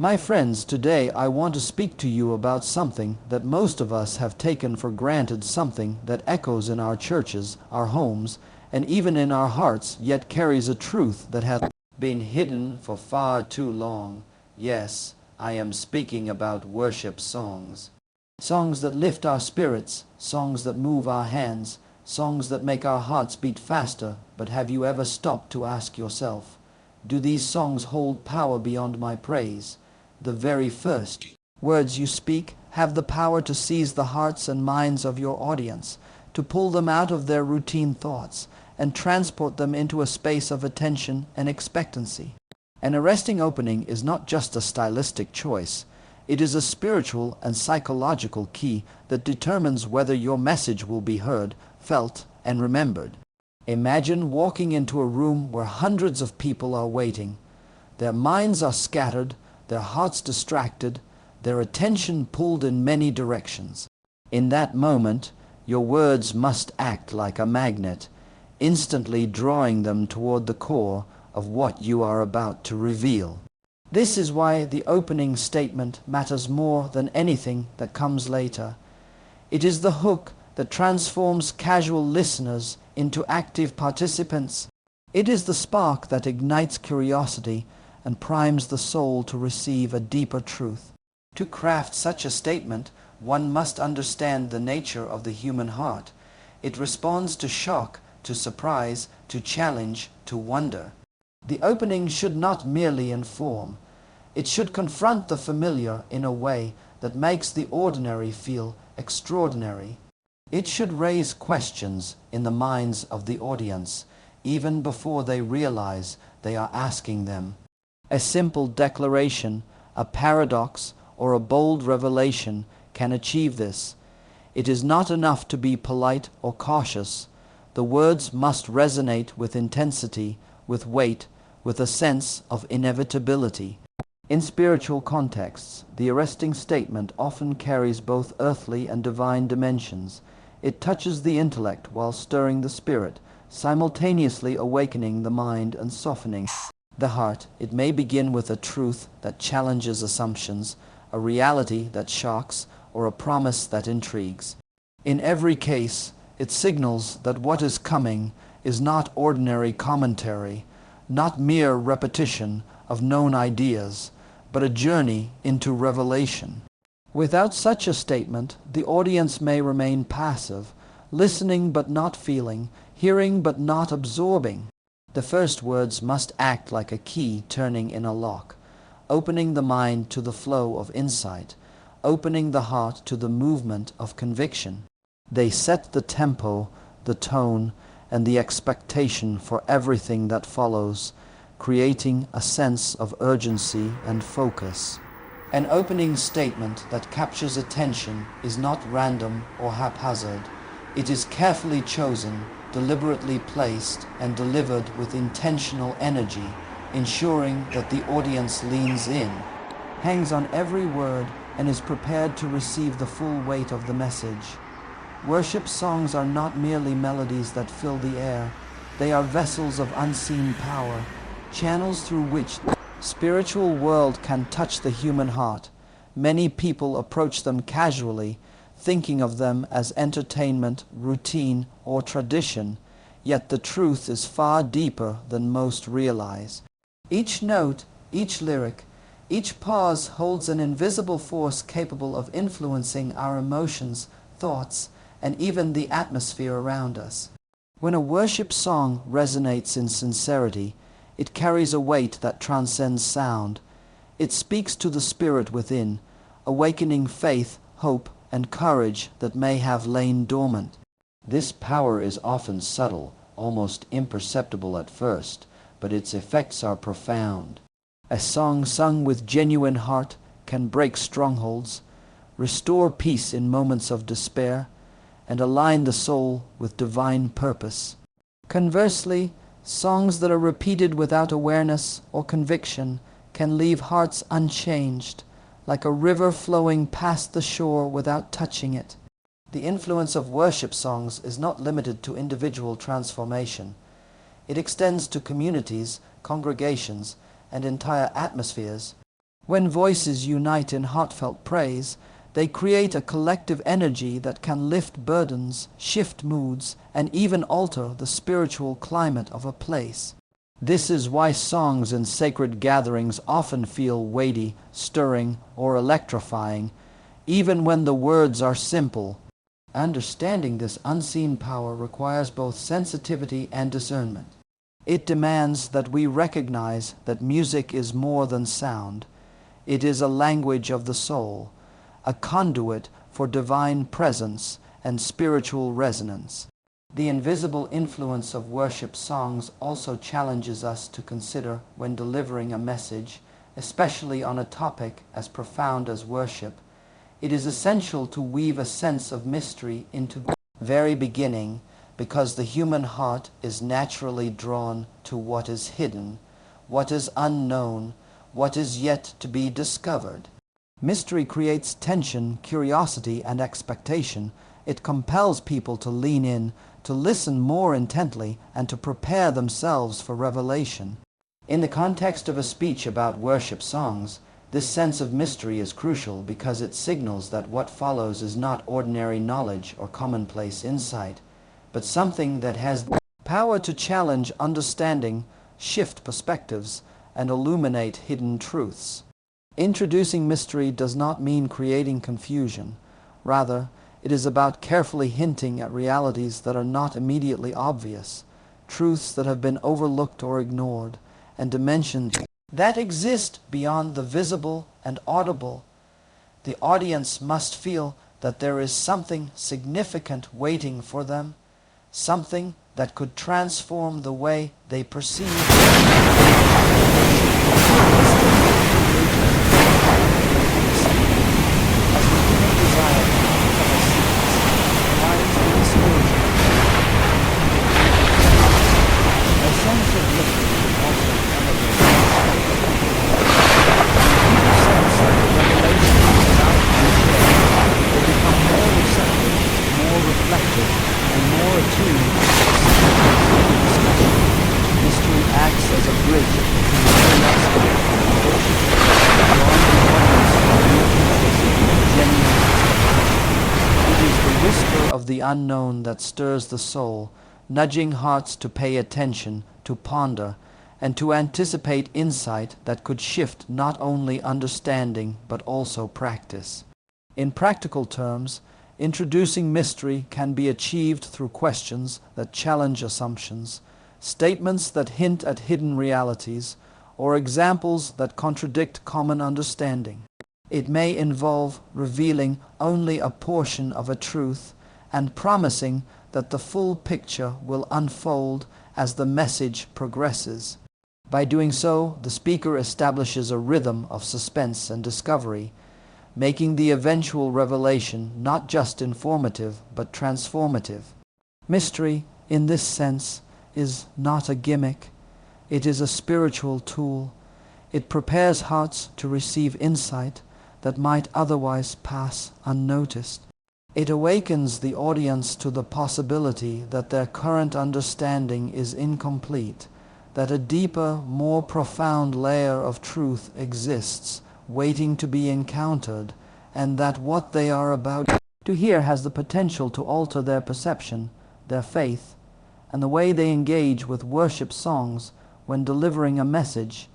My friends, today I want to speak to you about something that most of us have taken for granted, something that echoes in our churches, our homes, and even in our hearts, yet carries a truth that has been hidden for far too long. Yes, I am speaking about worship songs. Songs that lift our spirits, songs that move our hands, songs that make our hearts beat faster. But have you ever stopped to ask yourself, do these songs hold power beyond my praise? The very first words you speak have the power to seize the hearts and minds of your audience, to pull them out of their routine thoughts and transport them into a space of attention and expectancy. An arresting opening is not just a stylistic choice. It is a spiritual and psychological key that determines whether your message will be heard, felt, and remembered. Imagine walking into a room where hundreds of people are waiting. Their minds are scattered, their hearts distracted, their attention pulled in many directions. In that moment, your words must act like a magnet, instantly drawing them toward the core of what you are about to reveal. This is why the opening statement matters more than anything that comes later. It is the hook that transforms casual listeners into active participants. It is the spark that ignites curiosity and primes the soul to receive a deeper truth. To craft such a statement, one must understand the nature of the human heart. It responds to shock, to surprise, to challenge, to wonder. The opening should not merely inform. It should confront the familiar in a way that makes the ordinary feel extraordinary. It should raise questions in the minds of the audience, even before they realize they are asking them. A simple declaration, a paradox, or a bold revelation can achieve this. It is not enough to be polite or cautious. The words must resonate with intensity, with weight, with a sense of inevitability. In spiritual contexts, the arresting statement often carries both earthly and divine dimensions. It touches the intellect while stirring the spirit, simultaneously awakening the mind and softening the heart. It may begin with a truth that challenges assumptions, a reality that shocks, or a promise that intrigues. In every case, it signals that what is coming is not ordinary commentary, not mere repetition of known ideas, but a journey into revelation. Without such a statement, the audience may remain passive, listening but not feeling, hearing but not absorbing. The first words must act like a key turning in a lock, opening the mind to the flow of insight, opening the heart to the movement of conviction. They set the tempo, the tone, and the expectation for everything that follows, creating a sense of urgency and focus. An opening statement that captures attention is not random or haphazard. It is carefully chosen, deliberately placed, and delivered with intentional energy, ensuring that the audience leans in, hangs on every word, and is prepared to receive the full weight of the message. Worship songs are not merely melodies that fill the air. They are vessels of unseen power, channels through which the spiritual world can touch the human heart. Many people approach them casually, thinking of them as entertainment, routine, or tradition, yet the truth is far deeper than most realize. Each note, each lyric, each pause holds an invisible force capable of influencing our emotions, thoughts, and even the atmosphere around us. When a worship song resonates in sincerity, it carries a weight that transcends sound. It speaks to the spirit within, awakening faith, hope, and courage that may have lain dormant. This power is often subtle, almost imperceptible at first, but its effects are profound. A song sung with genuine heart can break strongholds, restore peace in moments of despair, and align the soul with divine purpose. Conversely, songs that are repeated without awareness or conviction can leave hearts unchanged, like a river flowing past the shore without touching it. The influence of worship songs is not limited to individual transformation. It extends to communities, congregations, and entire atmospheres. When voices unite in heartfelt praise, they create a collective energy that can lift burdens, shift moods, and even alter the spiritual climate of a place. This is why songs in sacred gatherings often feel weighty, stirring, or electrifying, even when the words are simple. Understanding this unseen power requires both sensitivity and discernment. It demands that we recognize that music is more than sound. It is a language of the soul, a conduit for divine presence and spiritual resonance. The invisible influence of worship songs also challenges us to consider when delivering a message, especially on a topic as profound as worship. It is essential to weave a sense of mystery into the very beginning, because the human heart is naturally drawn to what is hidden, what is unknown, what is yet to be discovered. Mystery creates tension, curiosity, and expectation. It compels people to lean in, to listen more intently, and to prepare themselves for revelation. In the context of a speech about worship songs, this sense of mystery is crucial because it signals that what follows is not ordinary knowledge or commonplace insight, but something that has the power to challenge understanding, shift perspectives, and illuminate hidden truths. Introducing mystery does not mean creating confusion. Rather, it is about carefully hinting at realities that are not immediately obvious, truths that have been overlooked or ignored, and dimensions that exist beyond the visible and audible. The audience must feel that there is something significant waiting for them, something that could transform the way they perceive. Of the unknown that stirs the soul, nudging hearts to pay attention, to ponder, and to anticipate insight that could shift not only understanding but also practice. In practical terms, introducing mystery can be achieved through questions that challenge assumptions, statements that hint at hidden realities, or examples that contradict common understanding. It may involve revealing only a portion of a truth and promising that the full picture will unfold as the message progresses. By doing so, the speaker establishes a rhythm of suspense and discovery, making the eventual revelation not just informative but transformative. Mystery, in this sense, is not a gimmick. It is a spiritual tool. It prepares hearts to receive insight that might otherwise pass unnoticed. It awakens the audience to the possibility that their current understanding is incomplete, that a deeper, more profound layer of truth exists, waiting to be encountered, and that what they are about to hear has the potential to alter their perception, their faith, and the way they engage with worship songs when delivering a message,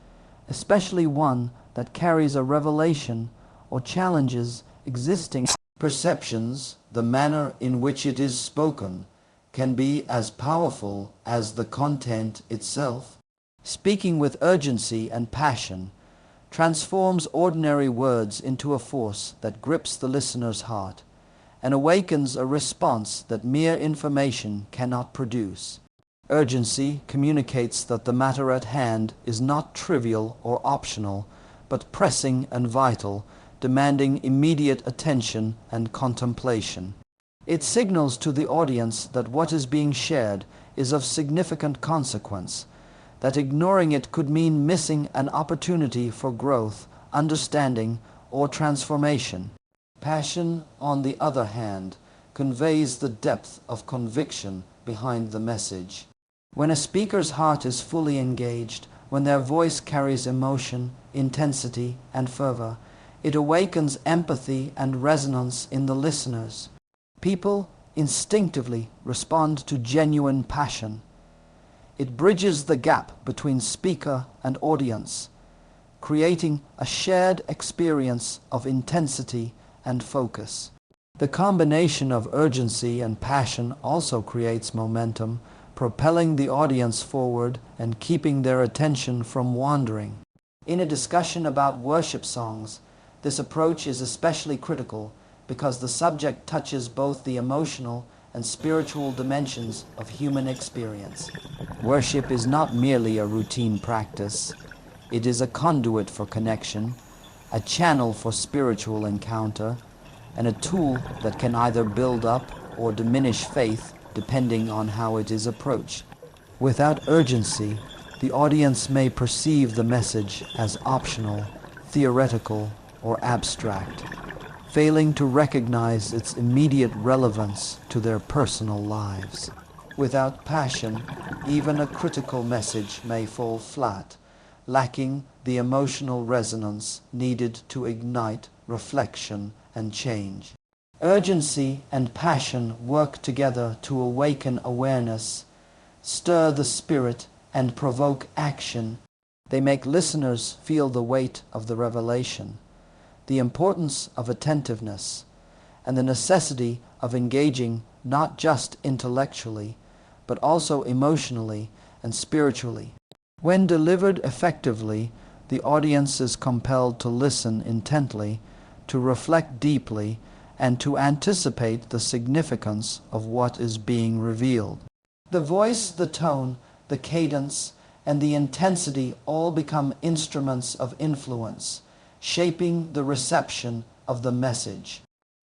especially one that carries a revelation or challenges existing perceptions. The manner in which it is spoken can be as powerful as the content itself. Speaking with urgency and passion transforms ordinary words into a force that grips the listener's heart and awakens a response that mere information cannot produce. Urgency communicates that the matter at hand is not trivial or optional, but pressing and vital, demanding immediate attention and contemplation. It signals to the audience that what is being shared is of significant consequence, that ignoring it could mean missing an opportunity for growth, understanding, or transformation. Passion, on the other hand, conveys the depth of conviction behind the message. When a speaker's heart is fully engaged, When their voice carries emotion, intensity, and fervor, it awakens empathy and resonance in the listeners. People instinctively respond to genuine passion. It bridges the gap between speaker and audience, creating a shared experience of intensity and focus. The combination of urgency and passion also creates momentum, propelling the audience forward and keeping their attention from wandering. In a discussion about worship songs, this approach is especially critical because the subject touches both the emotional and spiritual dimensions of human experience. Worship is not merely a routine practice. It is a conduit for connection, a channel for spiritual encounter, and a tool that can either build up or diminish faith depending on how it is approached. Without urgency, the audience may perceive the message as optional, theoretical, or abstract, failing to recognize its immediate relevance to their personal lives. Without passion, even a critical message may fall flat, lacking the emotional resonance needed to ignite reflection and change. Urgency and passion work together to awaken awareness, stir the spirit, and provoke action. They make listeners feel the weight of the revelation, the importance of attentiveness, and the necessity of engaging not just intellectually, but also emotionally and spiritually. When delivered effectively, the audience is compelled to listen intently, to reflect deeply, and to anticipate the significance of what is being revealed. The voice, the tone, the cadence, and the intensity all become instruments of influence, shaping the reception of the message.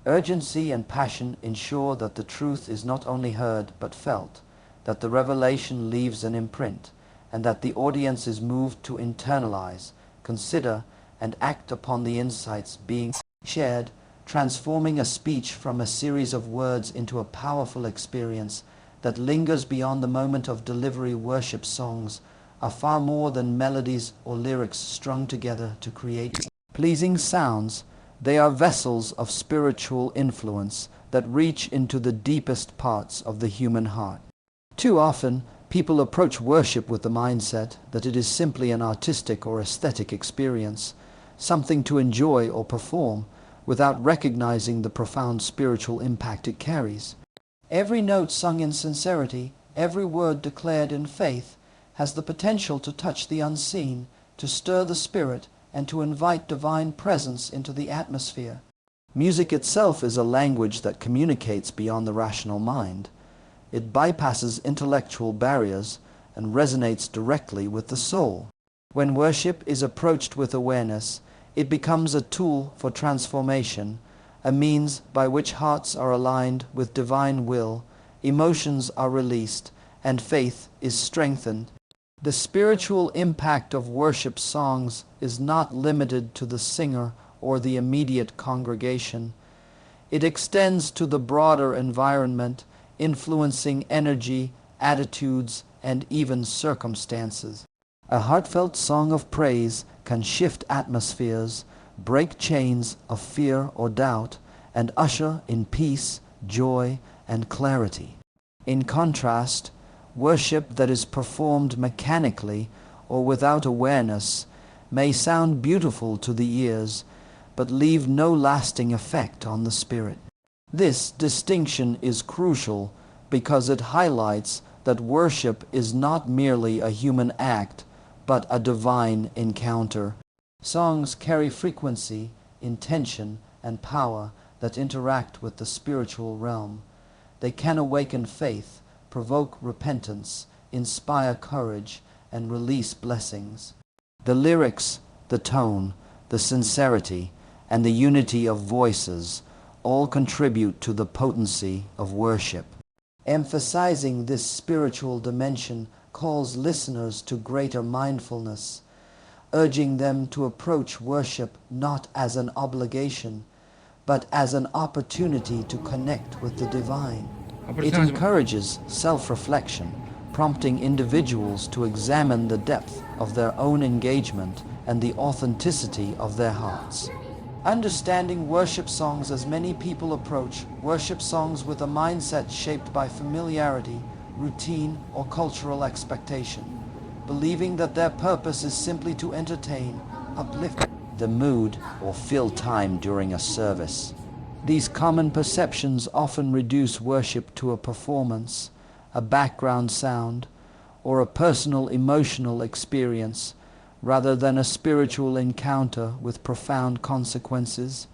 Urgency and passion ensure that the truth is not only heard but felt, that the revelation leaves an imprint, and that the audience is moved to internalize, consider, and act upon the insights being shared, transforming a speech from a series of words into a powerful experience that lingers beyond the moment of delivery. Worship songs are far more than melodies or lyrics strung together to create pleasing sounds. They are vessels of spiritual influence that reach into the deepest parts of the human heart. Too often, people approach worship with the mindset that it is simply an artistic or aesthetic experience, something to enjoy or perform, without recognizing the profound spiritual impact it carries. Every note sung in sincerity, every word declared in faith, has the potential to touch the unseen, to stir the spirit, and to invite divine presence into the atmosphere. Music itself is a language that communicates beyond the rational mind. It bypasses intellectual barriers and resonates directly with the soul. When worship is approached with awareness, it becomes a tool for transformation, a means by which hearts are aligned with divine will, emotions are released, and faith is strengthened. The spiritual impact of worship songs is not limited to the singer or the immediate congregation. It extends to the broader environment, influencing energy, attitudes, and even circumstances. A heartfelt song of praise can shift atmospheres, break chains of fear or doubt, and usher in peace, joy, and clarity. In contrast, worship that is performed mechanically or without awareness may sound beautiful to the ears, but leave no lasting effect on the spirit. This distinction is crucial because it highlights that worship is not merely a human act, but a divine encounter. Songs carry frequency, intention, and power that interact with the spiritual realm. They can awaken faith, provoke repentance, inspire courage, and release blessings. The lyrics, the tone, the sincerity, and the unity of voices all contribute to the potency of worship. Emphasizing this spiritual dimension calls listeners to greater mindfulness, urging them to approach worship not as an obligation, but as an opportunity to connect with the divine. It encourages self-reflection, prompting individuals to examine the depth of their own engagement and the authenticity of their hearts. Understanding worship songs. As many people approach worship songs with a mindset shaped by familiarity, routine, or cultural expectation, believing that their purpose is simply to entertain, uplift the mood, or fill time during a service. These common perceptions often reduce worship to a performance, a background sound, or a personal emotional experience, rather than a spiritual encounter with profound consequences.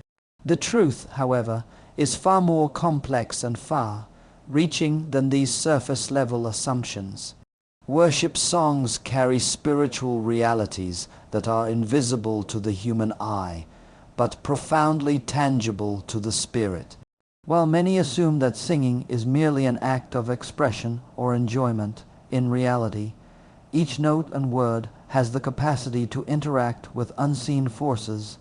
The truth, however, is far more complex and far-reaching than these surface-level assumptions. Worship songs carry spiritual realities that are invisible to the human eye, but profoundly tangible to the spirit. While many assume that singing is merely an act of expression or enjoyment, in reality, each note and word has the capacity to interact with unseen forces,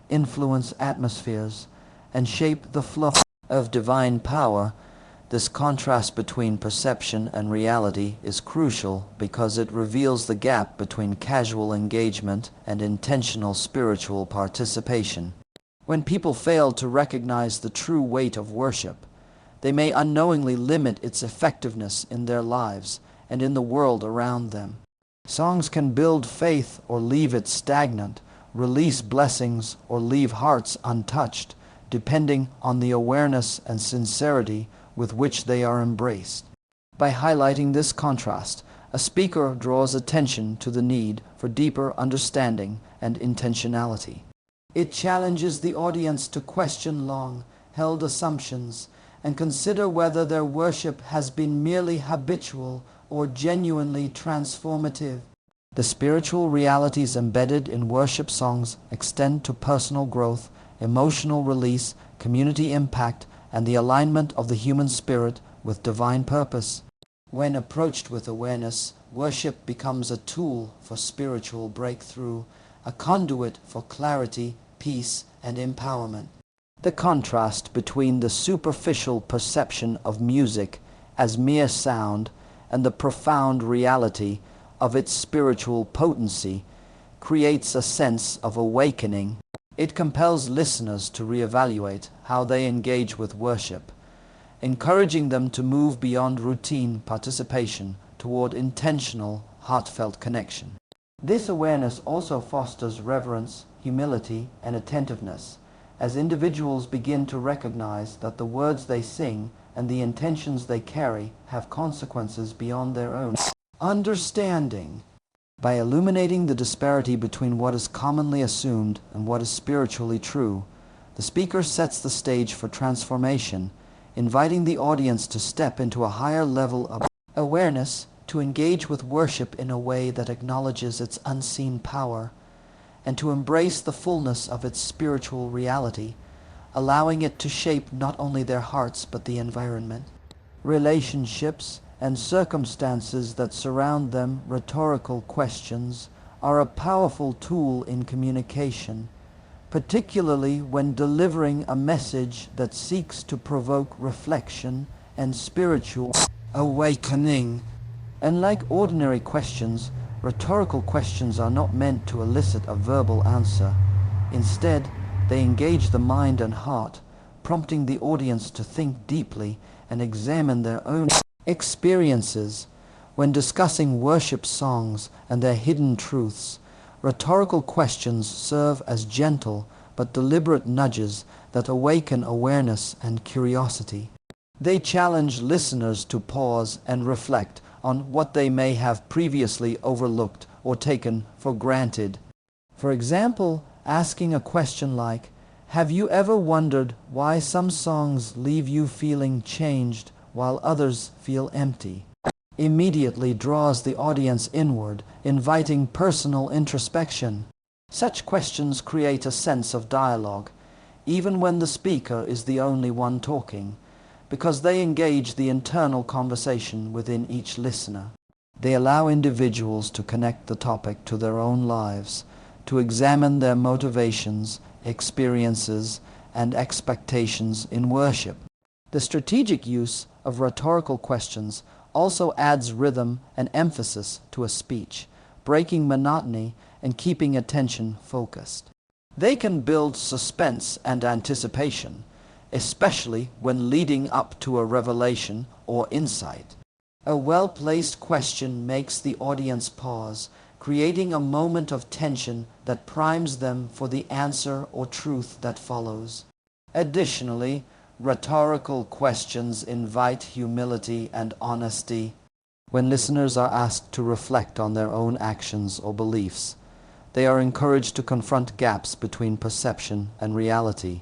influence atmospheres, and shape the flow of divine power. This contrast between perception and reality is crucial because it reveals the gap between casual engagement and intentional spiritual participation. When people fail to recognize the true weight of worship, they may unknowingly limit its effectiveness in their lives and in the world around them. Songs can build faith or leave it stagnant, release blessings or leave hearts untouched, depending on the awareness and sincerity with which they are embraced. By highlighting this contrast, a speaker draws attention to the need for deeper understanding and intentionality. It challenges the audience to question long-held assumptions and consider whether their worship has been merely habitual or genuinely transformative. The spiritual realities embedded in worship songs extend to personal growth, emotional release, community impact, and the alignment of the human spirit with divine purpose. When approached with awareness, worship becomes a tool for spiritual breakthrough, a conduit for clarity, peace, and empowerment. The contrast between the superficial perception of music as mere sound and the profound reality of its spiritual potency creates a sense of awakening. It compels listeners to reevaluate how they engage with worship, encouraging them to move beyond routine participation toward intentional, heartfelt connection. This awareness also fosters reverence, humility, and attentiveness, as individuals begin to recognize that the words they sing and the intentions they carry have consequences beyond their own understanding. By illuminating the disparity between what is commonly assumed and what is spiritually true, the speaker sets the stage for transformation, inviting the audience to step into a higher level of awareness, to engage with worship in a way that acknowledges its unseen power, and to embrace the fullness of its spiritual reality, allowing it to shape not only their hearts but the environment, relationships, and circumstances that surround them. Rhetorical questions are a powerful tool in communication, particularly when delivering a message that seeks to provoke reflection and spiritual awakening. Unlike ordinary questions, rhetorical questions are not meant to elicit a verbal answer. Instead, they engage the mind and heart, prompting the audience to think deeply and examine their own experiences. When discussing worship songs and their hidden truths, rhetorical questions serve as gentle but deliberate nudges that awaken awareness and curiosity. They challenge listeners to pause and reflect on what they may have previously overlooked or taken for granted. For example, asking a question like, "Have you ever wondered why some songs leave you feeling changed while others feel empty?" immediately draws the audience inward, inviting personal introspection. Such questions create a sense of dialogue, even when the speaker is the only one talking, because they engage the internal conversation within each listener. They allow individuals to connect the topic to their own lives, to examine their motivations, experiences, and expectations in worship. The strategic use of rhetorical questions also adds rhythm and emphasis to a speech, breaking monotony and keeping attention focused. They can build suspense and anticipation, especially when leading up to a revelation or insight. A well-placed question makes the audience pause, creating a moment of tension that primes them for the answer or truth that follows. Additionally, rhetorical questions invite humility and honesty. When listeners are asked to reflect on their own actions or beliefs, they are encouraged to confront gaps between perception and reality,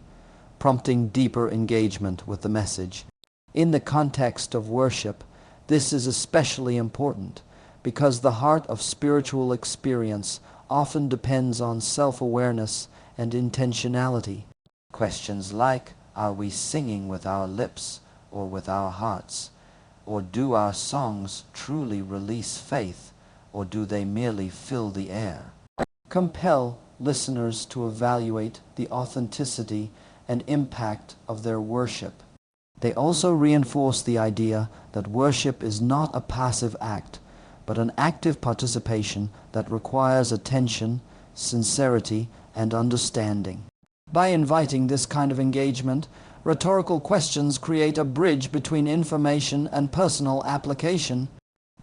prompting deeper engagement with the message. In the context of worship, this is especially important because the heart of spiritual experience often depends on self-awareness and intentionality. Questions like, are we singing with our lips or with our hearts? Or do our songs truly release faith, or do they merely fill the air? Compel listeners to evaluate the authenticity and impact of their worship. They also reinforce the idea that worship is not a passive act, but an active participation that requires attention, sincerity, and understanding. By inviting this kind of engagement, rhetorical questions create a bridge between information and personal application.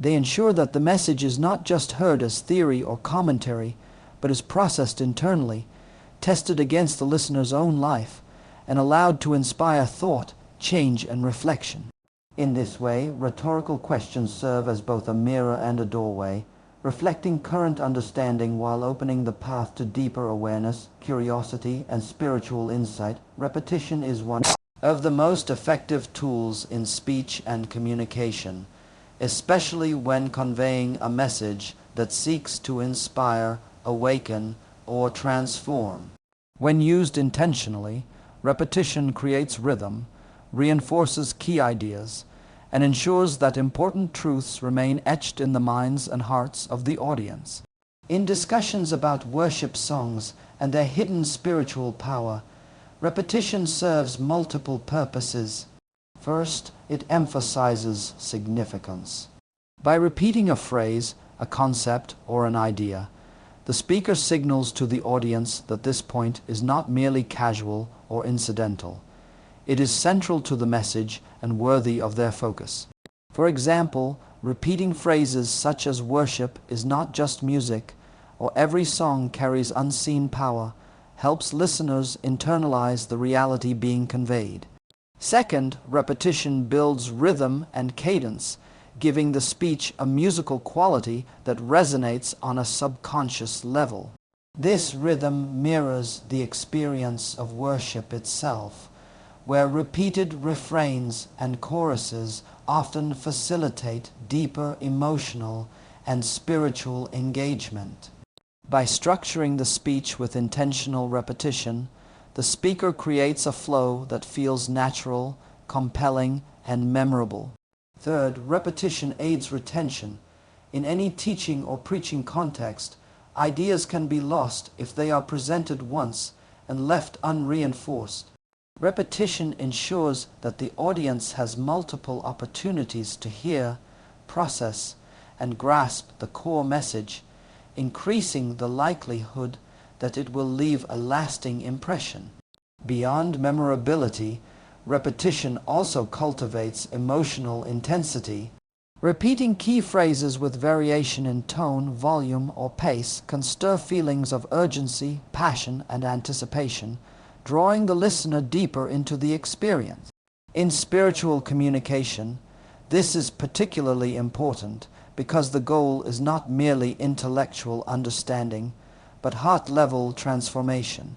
They ensure that the message is not just heard as theory or commentary, but is processed internally, tested against the listener's own life, and allowed to inspire thought, change, and reflection. In this way, rhetorical questions serve as both a mirror and a doorway, reflecting current understanding while opening the path to deeper awareness, curiosity, and spiritual insight. Repetition is one of the most effective tools in speech and communication, especially when conveying a message that seeks to inspire, awaken, or transform. When used intentionally, repetition creates rhythm, reinforces key ideas, and ensures that important truths remain etched in the minds and hearts of the audience. In discussions about worship songs and their hidden spiritual power, repetition serves multiple purposes. First, it emphasizes significance. By repeating a phrase, a concept, or an idea, the speaker signals to the audience that this point is not merely casual or incidental. It is central to the message and worthy of their focus. For example, repeating phrases such as worship is not just music, or every song carries unseen power, helps listeners internalize the reality being conveyed. Second, repetition builds rhythm and cadence, giving the speech a musical quality that resonates on a subconscious level. This rhythm mirrors the experience of worship itself, where repeated refrains and choruses often facilitate deeper emotional and spiritual engagement. By structuring the speech with intentional repetition, the speaker creates a flow that feels natural, compelling, and memorable. Third, repetition aids retention. In any teaching or preaching context, ideas can be lost if they are presented once and left unreinforced. Repetition ensures that the audience has multiple opportunities to hear, process, and grasp the core message, increasing the likelihood that it will leave a lasting impression. Beyond memorability, repetition also cultivates emotional intensity. Repeating key phrases with variation in tone, volume, or pace can stir feelings of urgency, passion, and anticipation, drawing the listener deeper into the experience. In spiritual communication, this is particularly important because the goal is not merely intellectual understanding, but heart-level transformation.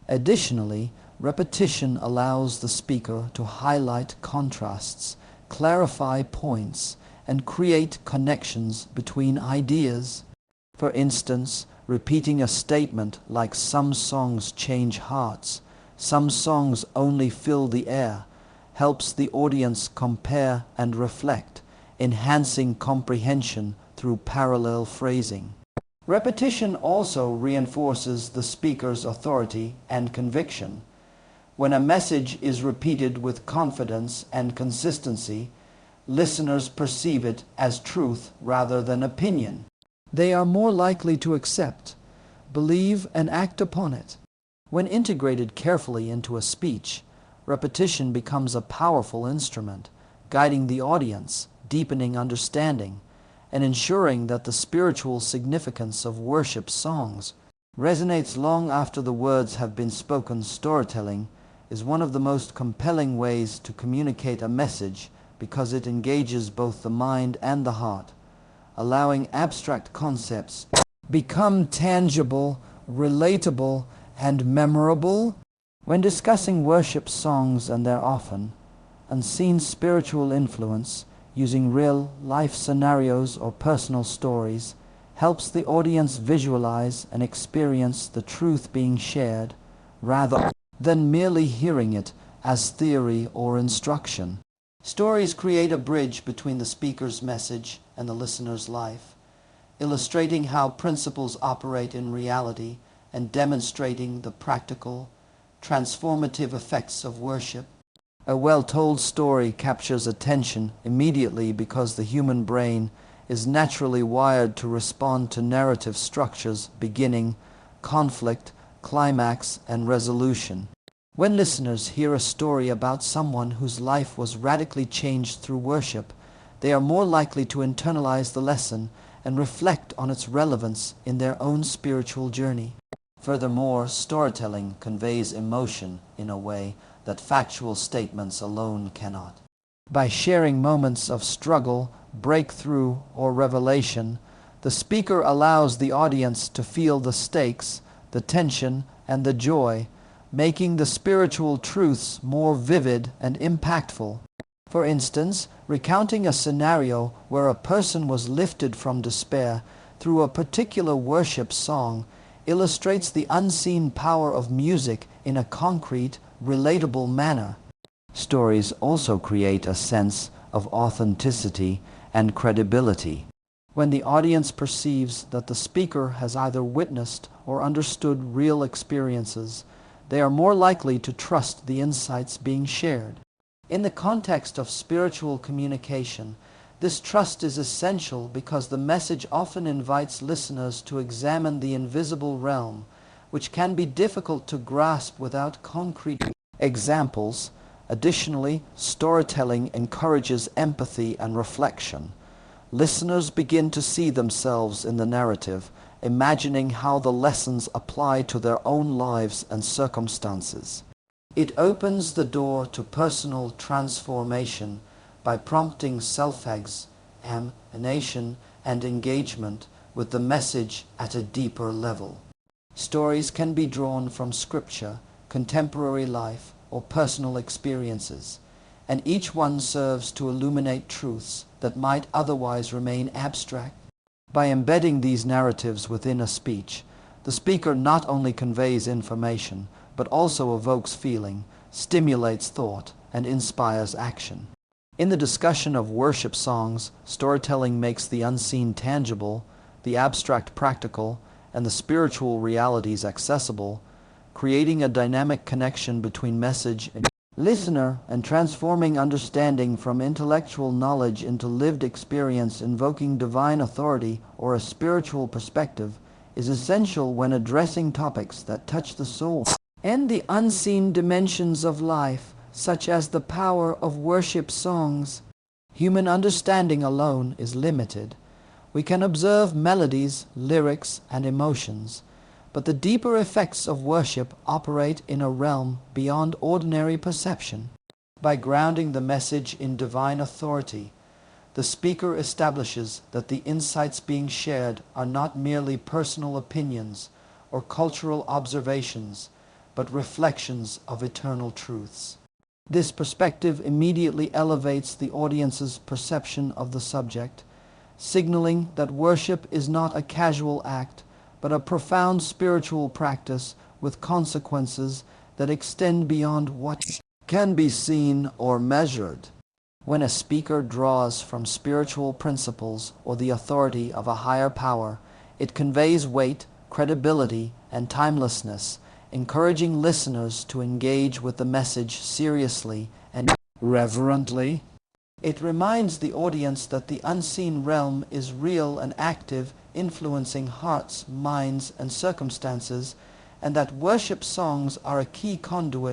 Additionally, repetition allows the speaker to highlight contrasts, clarify points, and create connections between ideas. For instance, repeating a statement like "some songs change hearts," "some songs only fill the air," helps the audience compare and reflect, enhancing comprehension through parallel phrasing. Repetition also reinforces the speaker's authority and conviction. When a message is repeated with confidence and consistency, listeners perceive it as truth rather than opinion. They are more likely to accept, believe, and act upon it. When integrated carefully into a speech, repetition becomes a powerful instrument, guiding the audience, deepening understanding, and ensuring that the spiritual significance of worship songs resonates long after the words have been spoken. Storytelling is one of the most compelling ways to communicate a message because it engages both the mind and the heart, allowing abstract concepts to become tangible, relatable, and memorable. When discussing worship songs and their often unseen spiritual influence, using real-life scenarios or personal stories helps the audience visualize and experience the truth being shared rather than merely hearing it as theory or instruction. Stories create a bridge between the speaker's message and the listener's life, illustrating how principles operate in reality and demonstrating the practical, transformative effects of worship. A well-told story captures attention immediately because the human brain is naturally wired to respond to narrative structures: beginning, conflict, climax, and resolution. When listeners hear a story about someone whose life was radically changed through worship, they are more likely to internalize the lesson and reflect on its relevance in their own spiritual journey. Furthermore, storytelling conveys emotion in a way that factual statements alone cannot. By sharing moments of struggle, breakthrough, or revelation, the speaker allows the audience to feel the stakes, the tension, and the joy, making the spiritual truths more vivid and impactful. For instance, recounting a scenario where a person was lifted from despair through a particular worship song illustrates the unseen power of music in a concrete, relatable manner. Stories also create a sense of authenticity and credibility. When the audience perceives that the speaker has either witnessed or understood real experiences, they are more likely to trust the insights being shared. In the context of spiritual communication, this trust is essential because the message often invites listeners to examine the invisible realm, which can be difficult to grasp without concrete examples. Additionally, storytelling encourages empathy and reflection. Listeners begin to see themselves in the narrative, imagining how the lessons apply to their own lives and circumstances. It opens the door to personal transformation by prompting self-examination and engagement with the message at a deeper level. Stories can be drawn from scripture, contemporary life, or personal experiences, and each one serves to illuminate truths that might otherwise remain abstract. By embedding these narratives within a speech, the speaker not only conveys information, but also evokes feeling, stimulates thought, and inspires action. In the discussion of worship songs, storytelling makes the unseen tangible, the abstract practical, and the spiritual realities accessible, creating a dynamic connection between message and listener and transforming understanding from intellectual knowledge into lived experience. Invoking divine authority or a spiritual perspective is essential when addressing topics that touch the soul and the unseen dimensions of life, such as the power of worship songs. Human understanding alone is limited. We can observe melodies, lyrics, and emotions, but the deeper effects of worship operate in a realm beyond ordinary perception. By grounding the message in divine authority, the speaker establishes that the insights being shared are not merely personal opinions or cultural observations, but reflections of eternal truths. This perspective immediately elevates the audience's perception of the subject, signaling that worship is not a casual act, but a profound spiritual practice with consequences that extend beyond what can be seen or measured. When a speaker draws from spiritual principles or the authority of a higher power, it conveys weight, credibility, and timelessness, encouraging listeners to engage with the message seriously and reverently. It reminds the audience that the unseen realm is real and active, influencing hearts, minds, and circumstances, and that worship songs are a key conduit